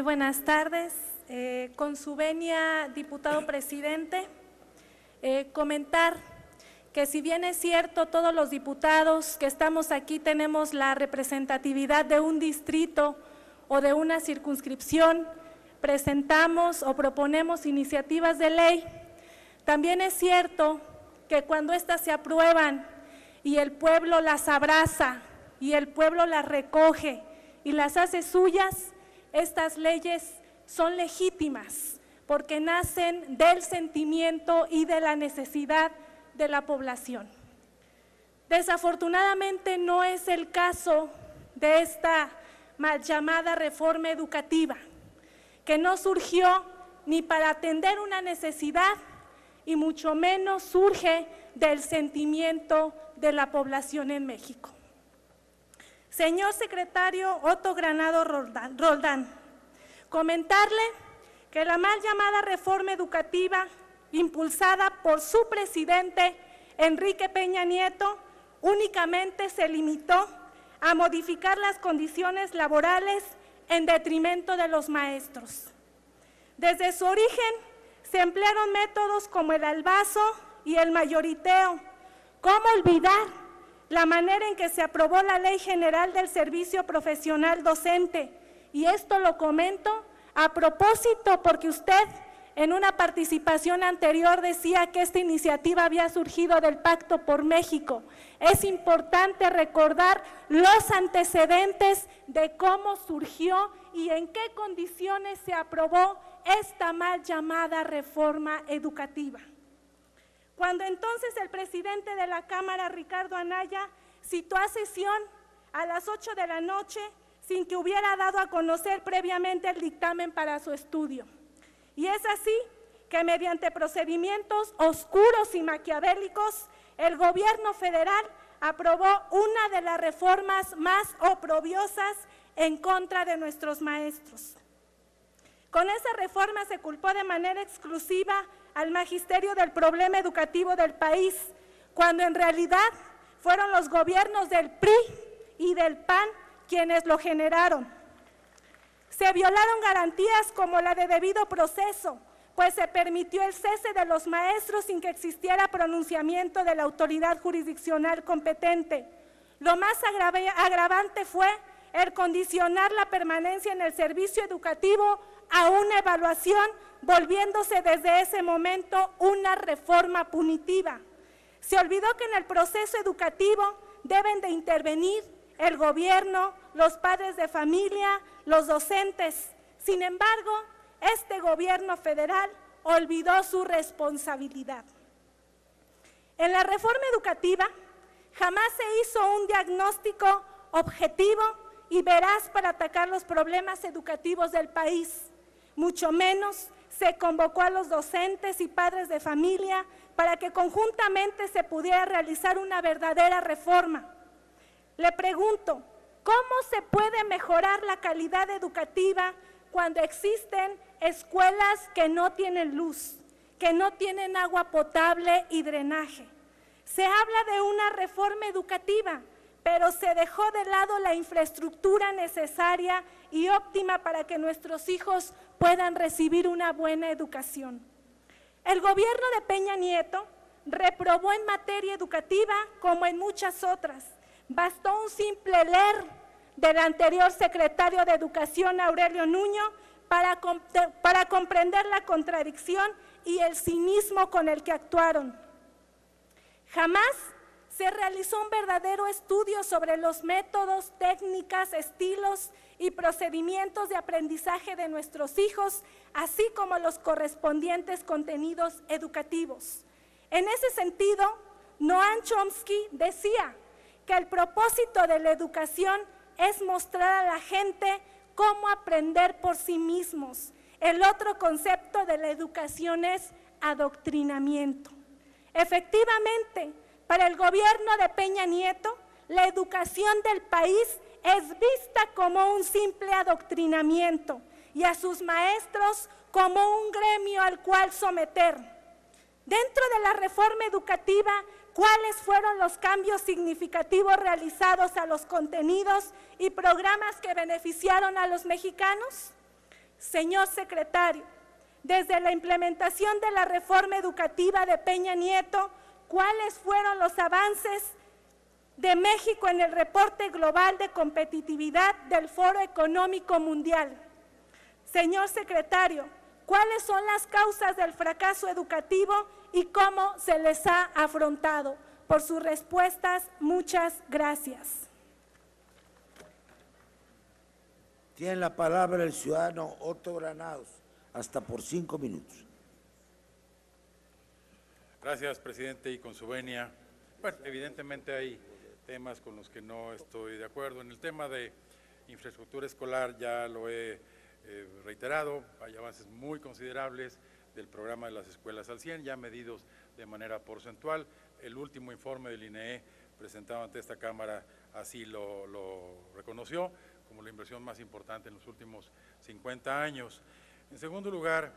buenas tardes. Con su venia, diputado presidente, comentar que si bien es cierto, todos los diputados que estamos aquí tenemos la representatividad de un distrito o de una circunscripción, presentamos o proponemos iniciativas de ley, también es cierto que cuando éstas se aprueban y el pueblo las abraza y el pueblo las recoge y las hace suyas, estas leyes son legítimas porque nacen del sentimiento y de la necesidad de la población. Desafortunadamente no es el caso de esta mal llamada reforma educativa, que no surgió ni para atender una necesidad y mucho menos surge del sentimiento de la población en México. Señor secretario Otto Granado Roldán, comentarle que la mal llamada reforma educativa impulsada por su presidente Enrique Peña Nieto únicamente se limitó a modificar las condiciones laborales en detrimento de los maestros. Desde su origen se emplearon métodos como el albazo y el mayoriteo. ¿Cómo olvidar la manera en que se aprobó la Ley General del Servicio Profesional Docente? Y esto lo comento a propósito porque usted en una participación anterior decía que esta iniciativa había surgido del Pacto por México. Es importante recordar los antecedentes de cómo surgió y en qué condiciones se aprobó esta mal llamada reforma educativa. Cuando entonces el presidente de la Cámara, Ricardo Anaya, citó a sesión a las 8 de la noche sin que hubiera dado a conocer previamente el dictamen para su estudio. Y es así que mediante procedimientos oscuros y maquiavélicos, el gobierno federal aprobó una de las reformas más oprobiosas en contra de nuestros maestros. Con esa reforma se culpó de manera exclusiva al magisterio del problema educativo del país, cuando en realidad fueron los gobiernos del PRI y del PAN quienes lo generaron. Se violaron garantías como la de debido proceso, pues se permitió el cese de los maestros sin que existiera pronunciamiento de la autoridad jurisdiccional competente. Lo más agravante fue el condicionar la permanencia en el servicio educativo a una evaluación, volviéndose desde ese momento una reforma punitiva. Se olvidó que en el proceso educativo deben de intervenir el gobierno, los padres de familia, los docentes. Sin embargo, este gobierno federal olvidó su responsabilidad. En la reforma educativa jamás se hizo un diagnóstico objetivo y veraz para atacar los problemas educativos del país. Mucho menos se convocó a los docentes y padres de familia para que conjuntamente se pudiera realizar una verdadera reforma. Le pregunto, ¿cómo se puede mejorar la calidad educativa cuando existen escuelas que no tienen luz, que no tienen agua potable y drenaje? Se habla de una reforma educativa, pero se dejó de lado la infraestructura necesaria y óptima para que nuestros hijos puedan recibir una buena educación. El gobierno de Peña Nieto reprobó en materia educativa como en muchas otras. Bastó un simple leer del anterior secretario de Educación, Aurelio Nuño, para comprender la contradicción y el cinismo con el que actuaron. Jamás se realizó un verdadero estudio sobre los métodos, técnicas, estilos y procedimientos de aprendizaje de nuestros hijos, así como los correspondientes contenidos educativos. En ese sentido, Noam Chomsky decía que el propósito de la educación es mostrar a la gente cómo aprender por sí mismos. El otro concepto de la educación es adoctrinamiento. Efectivamente, para el gobierno de Peña Nieto, la educación del país es vista como un simple adoctrinamiento y a sus maestros como un gremio al cual someter. Dentro de la reforma educativa, ¿cuáles fueron los cambios significativos realizados a los contenidos y programas que beneficiaron a los mexicanos? Señor secretario, desde la implementación de la reforma educativa de Peña Nieto, ¿cuáles fueron los avances de México en el reporte global de competitividad del Foro Económico Mundial? Señor secretario, ¿cuáles son las causas del fracaso educativo y cómo se les ha afrontado? Por sus respuestas, muchas gracias. Tiene la palabra el ciudadano Otto Granados, hasta por 5 minutos. Gracias, presidente, y con su venia. Bueno, evidentemente hay temas con los que no estoy de acuerdo. En el tema de infraestructura escolar ya lo he reiterado, hay avances muy considerables del programa de las escuelas al 100, ya medidos de manera porcentual. El último informe del INEE presentado ante esta Cámara así lo reconoció como la inversión más importante en los últimos 50 años. En segundo lugar,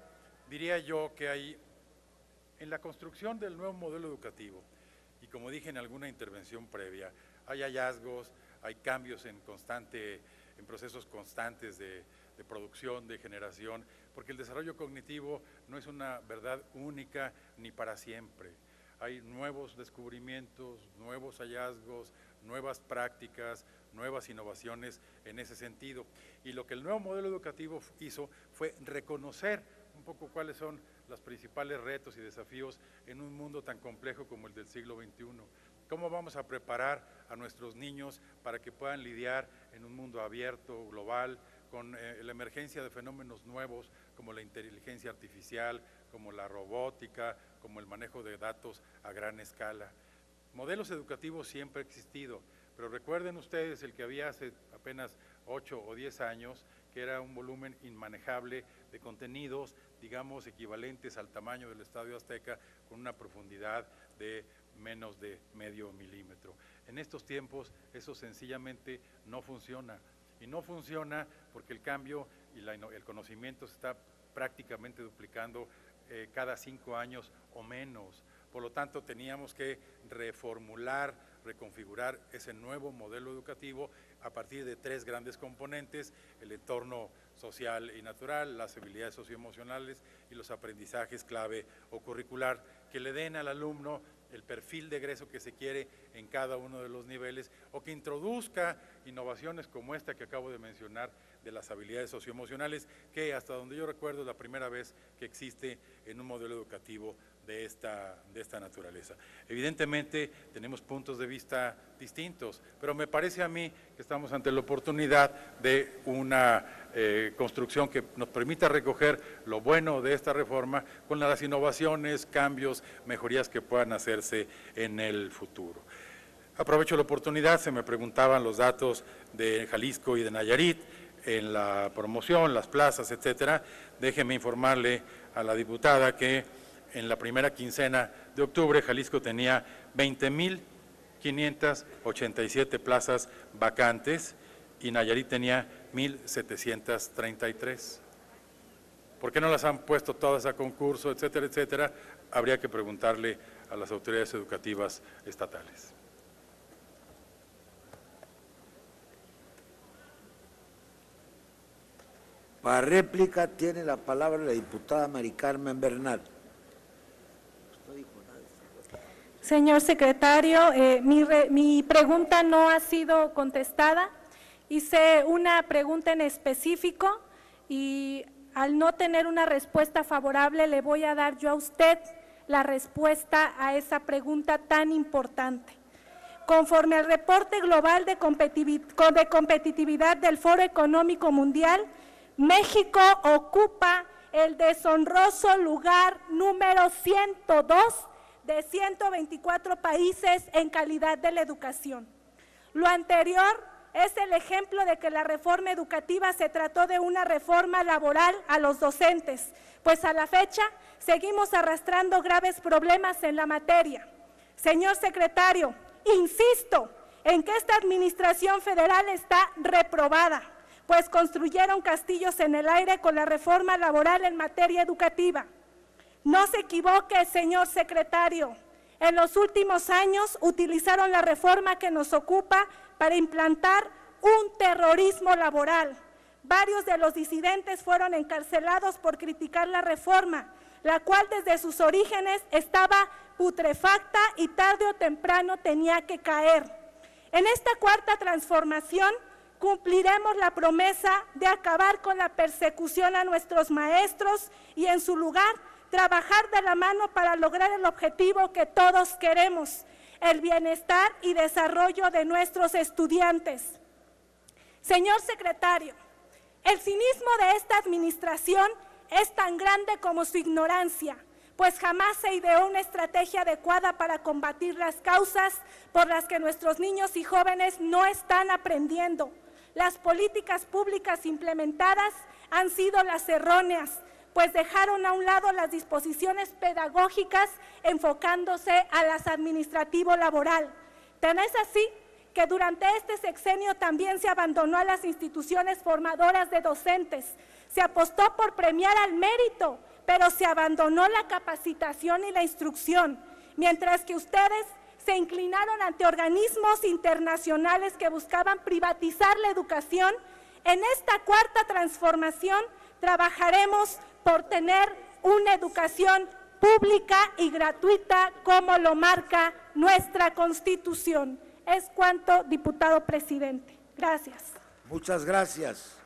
diría yo que hay, en la construcción del nuevo modelo educativo, y como dije en alguna intervención previa, hay hallazgos, hay cambios en procesos constantes de producción, de generación, porque el desarrollo cognitivo no es una verdad única ni para siempre. Hay nuevos descubrimientos, nuevos hallazgos, nuevas prácticas, nuevas innovaciones en ese sentido. Y lo que el nuevo modelo educativo hizo fue reconocer un poco cuáles son los principales retos y desafíos en un mundo tan complejo como el del siglo XXI. ¿Cómo vamos a preparar a nuestros niños para que puedan lidiar en un mundo abierto, global, con la emergencia de fenómenos nuevos como la inteligencia artificial, como la robótica, como el manejo de datos a gran escala? Modelos educativos siempre han existido, pero recuerden ustedes el que había hace apenas 8 o 10 años, que era un volumen inmanejable de contenidos, digamos, equivalentes al tamaño del Estadio Azteca, con una profundidad de menos de medio milímetro. En estos tiempos eso sencillamente no funciona, y no funciona porque el cambio y el conocimiento se está prácticamente duplicando cada 5 años o menos. Por lo tanto, teníamos que reformular, reconfigurar ese nuevo modelo educativo a partir de 3 grandes componentes: el entorno social y natural, las habilidades socioemocionales y los aprendizajes clave o curricular, que le den al alumno el perfil de egreso que se quiere en cada uno de los niveles, o que introduzca innovaciones como esta que acabo de mencionar de las habilidades socioemocionales, que hasta donde yo recuerdo es la primera vez que existe en un modelo educativo de esta naturaleza. Evidentemente tenemos puntos de vista distintos, pero me parece a mí que estamos ante la oportunidad de una construcción que nos permita recoger lo bueno de esta reforma con las innovaciones, cambios, mejorías que puedan hacerse en el futuro. Aprovecho la oportunidad, se me preguntaban los datos de Jalisco y de Nayarit en la promoción, las plazas, etcétera. Déjeme informarle a la diputada que en la primera quincena de octubre Jalisco tenía 20.587 plazas vacantes y Nayarit tenía 1.733. ¿Por qué no las han puesto todas a concurso, etcétera, etcétera? Habría que preguntarle a las autoridades educativas estatales. Para réplica tiene la palabra la diputada Mari Carmen Bernal. Señor secretario, mi pregunta no ha sido contestada. Hice una pregunta en específico y al no tener una respuesta favorable le voy a dar yo a usted la respuesta a esa pregunta tan importante. Conforme al reporte global de competitividad del Foro Económico Mundial, México ocupa el deshonroso lugar número 102 de 124 países en calidad de la educación. Lo anterior es el ejemplo de que la reforma educativa se trató de una reforma laboral a los docentes, pues a la fecha seguimos arrastrando graves problemas en la materia. Señor secretario, insisto en que esta administración federal está reprobada, pues construyeron castillos en el aire con la reforma laboral en materia educativa. No se equivoque, señor secretario, en los últimos años utilizaron la reforma que nos ocupa para implantar un terrorismo laboral, Varios de los disidentes fueron encarcelados por criticar la reforma, la cual desde sus orígenes estaba putrefacta y tarde o temprano tenía que caer. En esta cuarta transformación cumpliremos la promesa de acabar con la persecución a nuestros maestros y en su lugar trabajar de la mano para lograr el objetivo que todos queremos, el bienestar y desarrollo de nuestros estudiantes. Señor secretario, el cinismo de esta administración es tan grande como su ignorancia, pues jamás se ideó una estrategia adecuada para combatir las causas por las que nuestros niños y jóvenes no están aprendiendo. Las políticas públicas implementadas han sido las erróneas, pues dejaron a un lado las disposiciones pedagógicas enfocándose a las administrativo-laboral. Tan es así que durante este sexenio también se abandonó a las instituciones formadoras de docentes. Se apostó por premiar al mérito, pero se abandonó la capacitación y la instrucción, mientras que ustedes se inclinaron ante organismos internacionales que buscaban privatizar la educación. En esta cuarta transformación trabajaremos por tener una educación pública y gratuita como lo marca nuestra Constitución. Es cuanto, diputado presidente. Gracias. Muchas gracias.